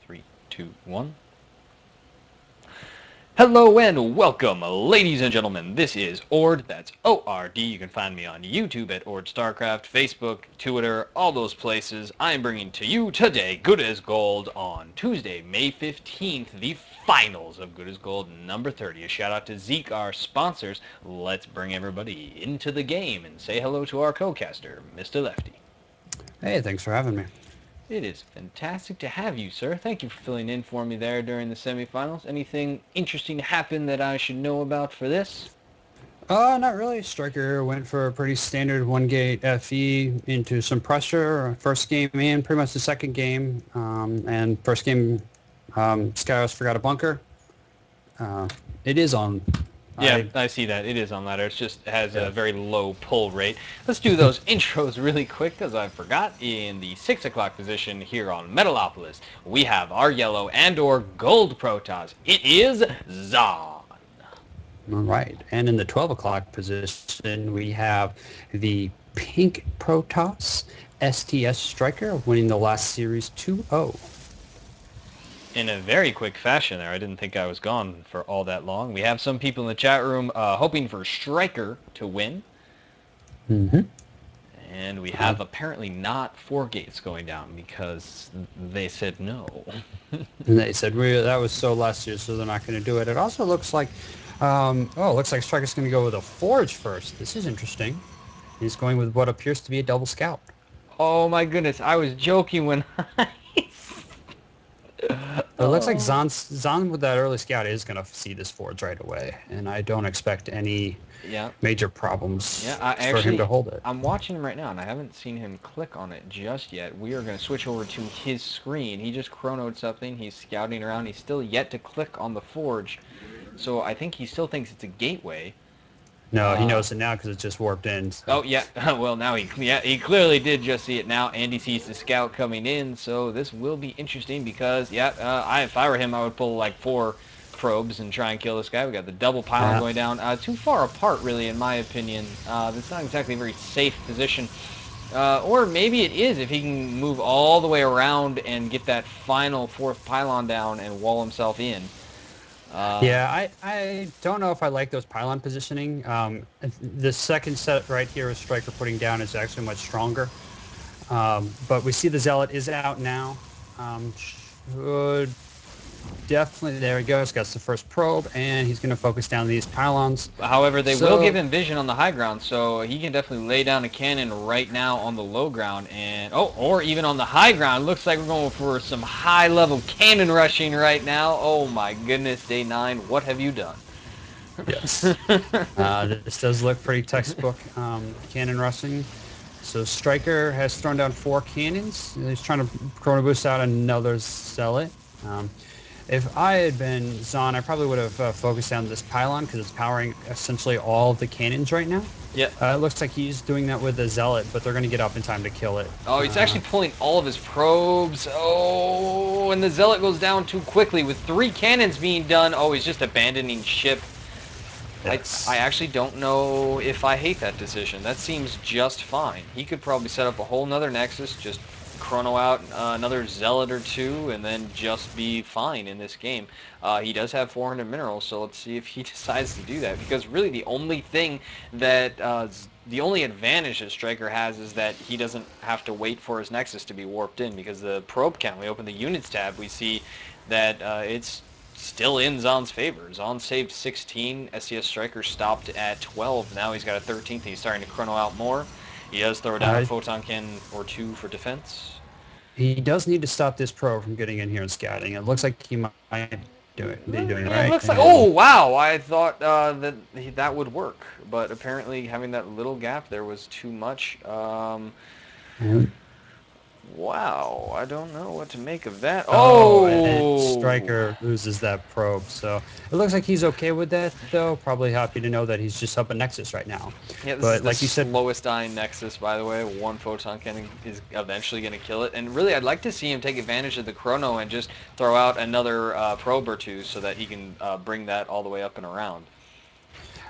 3, 2, 1. Hello and welcome, ladies and gentlemen. This is OrD, that's O-R-D. You can find me on YouTube at OrD StarCraft, Facebook, Twitter, all those places. I am bringing to you today Good as Gold on Tuesday, May 15th, the finals of Good as Gold number 30. A shout out to Zeke, our sponsors. Let's bring everybody into the game and say hello to our co-caster, Mr.Lefty. Hey, thanks for having me. It is fantastic to have you, sir. Thank you for filling in for me there during the semifinals. Anything interesting happen that I should know about for this? Not really. Striker went for a pretty standard one-gate FE into some pressure. First game and pretty much the second game. And first game, Skyros forgot a bunker. It is on. Yeah, I see that. It is on ladder. It just has a very low pull rate. Let's do those intros really quick because I forgot. In the 6 o'clock position here on Metalopolis, we have our yellow and or gold Protoss. It is Zon. All right. And in the 12 o'clock position, we have the pink Protoss, STS Striker, winning the last series 2-0. In a very quick fashion there. I didn't think I was gone for all that long. We have some people in the chat room hoping for Striker to win. Mm-hmm. And we have apparently not 4 gates going down because they said no. And they said, that was so last year, so they're not going to do it. It also looks like, it looks like Striker's going to go with a Forge first. This is interesting. He's going with what appears to be a double scout. Oh my goodness, I was joking when It looks like Zon with that early scout is going to see this Forge right away, and I don't expect any major problems for him to hold it. I'm watching him right now, and I haven't seen him click on it just yet. We are going to switch over to his screen. He just chronoed something. He's scouting around. He's still yet to click on the Forge, so I think he still thinks it's a gateway. No, he knows it now because it's just warped in. So. Oh, yeah. Well, now he clearly did just see it now, and he sees the scout coming in, so this will be interesting because, if I were him, I would pull like 4 probes and try and kill this guy. We got the double pylon going down. Too far apart, really, in my opinion. That's not exactly a very safe position. Or maybe it is if he can move all the way around and get that final 4th pylon down and wall himself in. I don't know if I like those pylon positioning. The second set right here with Striker putting down is actually much stronger. But we see the Zealot is out now. Definitely, there he goes. Got the first probe, and he's going to focus down these pylons. However, they will give him vision on the high ground, so he can definitely lay down a cannon right now on the low ground, and or even on the high ground. Looks like we're going for some high-level cannon rushing right now. Oh my goodness, day 9, what have you done? Yes, this does look pretty textbook cannon rushing. So Striker has thrown down 4 cannons. He's trying to chrono boost out another Zealot. If I had been Zon, I probably would have focused down this pylon because it's powering essentially all of the cannons right now. Yeah. It looks like he's doing that with the Zealot, but they're going to get up in time to kill it. Oh, he's actually pulling all of his probes. Oh, and the Zealot goes down too quickly with 3 cannons being done. Oh, he's just abandoning ship. Yes. I actually don't know if I hate that decision. That seems just fine. He could probably set up a whole nother Nexus, just chrono out another Zealot or 2, and then just be fine in this game. He does have 400 minerals, so let's see if he decides to do that, because really the only thing that the only advantage that Striker has is that he doesn't have to wait for his Nexus to be warped in, because the probe count, we open the units tab, we see that it's still in Zon's favor. Zon saved 16, SCS Striker stopped at 12, now he's got a 13th, he's starting to chrono out more. He does throw down a photon cannon or 2 for defense. He does need to stop this probe from getting in here and scouting. It looks like he might be doing it right. It looks like, oh wow, I thought that would work, but apparently having that little gap there was too much. Wow, I don't know what to make of that. Oh! Striker loses that probe, so it looks like he's okay with that, though. Probably happy to know that he's just up a Nexus right now. Yeah, this is like you said, slowest dying Nexus, by the way. 1 photon cannon is eventually going to kill it, and really, I'd like to see him take advantage of the chrono and just throw out another probe or 2 so that he can bring that all the way up and around.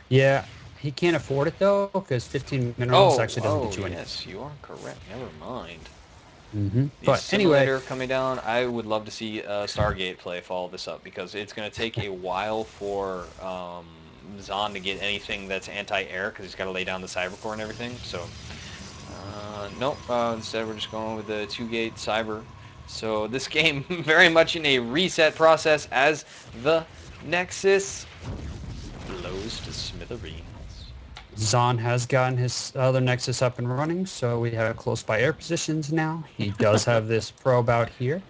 Yeah. He can't afford it, though, because 15 minerals actually doesn't get you anything. Yes, you are correct. Never mind. The But anyway, simulator coming down, I would love to see Stargate play follow this up because it's going to take a while for Zahn to get anything that's anti-air because he's got to lay down the cybercore and everything. So, nope. Instead, we're just going with the 2-gate cyber. So this game very much in a reset process as the Nexus blows to smithereens. Zahn has gotten his other Nexus up and running, so we have close by air positions now. He does have this probe out here.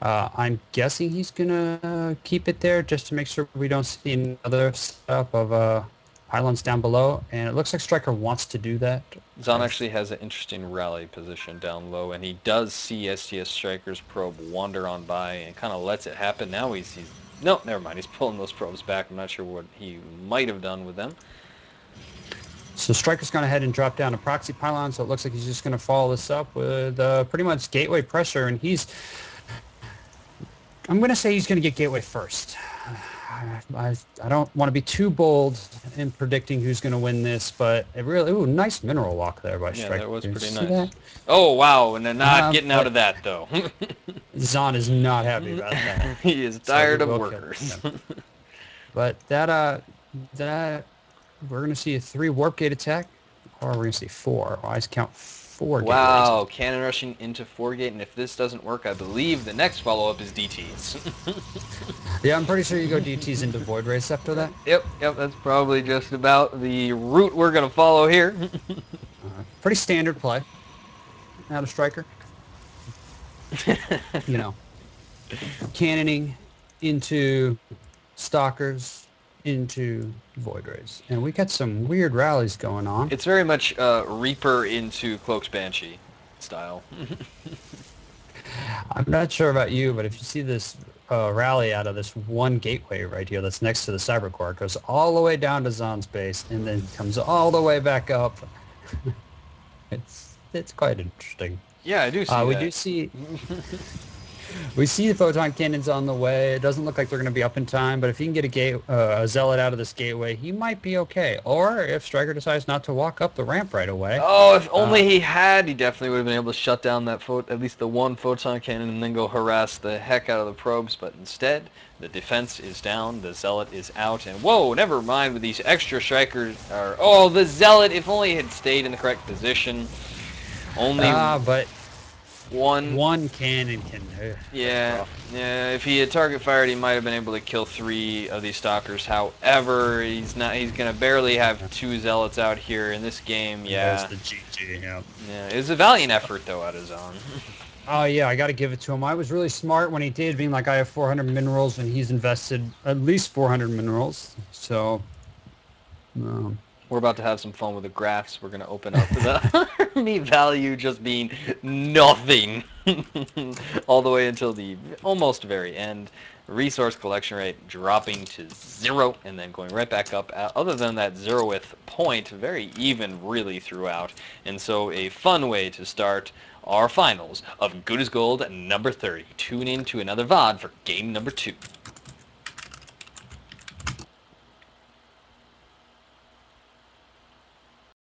I'm guessing he's going to keep it there just to make sure we don't see another setup of pylons down below. And it looks like Stryker wants to do that. Zahn actually has an interesting rally position down low, and he does see STS Stryker's probe wander on by and kind of lets it happen. Now he's no, never mind. He's pulling those probes back. I'm not sure what he might have done with them. So Stryker's gone ahead and dropped down a proxy pylon, so it looks like he's just going to follow this up with pretty much gateway pressure, and I'm going to say he's going to get gateway first. I don't want to be too bold in predicting who's going to win this, but it really, nice mineral walk there by Stryker. Yeah, that was pretty nice. That? Oh, wow, and they're not getting out of that, though. Zahn is not happy about that. He is tired of workers. But that we're going to see a 3 warp gate attack, or we're going to see 4. Well, I just count 4 gates. Wow, cannon rushing into 4 gate, and if this doesn't work, I believe the next follow-up is DTs. Yeah, I'm pretty sure you go DTs into Void Race after that. Yep, that's probably just about the route we're going to follow here. Pretty standard play out of Stryker. You know, cannoning into Stalkers, into Void Rays. And we got some weird rallies going on. It's very much Reaper into Cloak's Banshee style. I'm not sure about you, but if you see this rally out of this one gateway right here that's next to the Cybercore, it goes all the way down to Zahn's base and then comes all the way back up. It's quite interesting. Yeah, I do see that. We do see... We see the photon cannons on the way. It doesn't look like they're going to be up in time, but if he can get a Zealot out of this gateway, he might be okay. Or if Stryker decides not to walk up the ramp right away. Oh, if only he had, he definitely would have been able to shut down that at least the one photon cannon and then go harass the heck out of the probes. But instead, the defense is down, the Zealot is out, and whoa, never mind with these extra Strikers. Oh, the Zealot, if only it had stayed in the correct position. Only... but... One cannon can... yeah, if he had target fired, he might have been able to kill 3 of these Stalkers. However, he's going to barely have 2 Zealots out here in this game, yeah. That's the GG, yeah. Yeah, it was a valiant effort, though, out of Zahn. Oh, yeah, I got to give it to him. I was really smart when he did, being like, I have 400 minerals, and he's invested at least 400 minerals, so... We're about to have some fun with the graphs. We're going to open up the army value just being nothing all the way until the almost very end. Resource collection rate dropping to 0 and then going right back up. Other than that 0th point, very even really throughout. And so a fun way to start our finals of Good as Gold number 30. Tune in to another VOD for game number 2.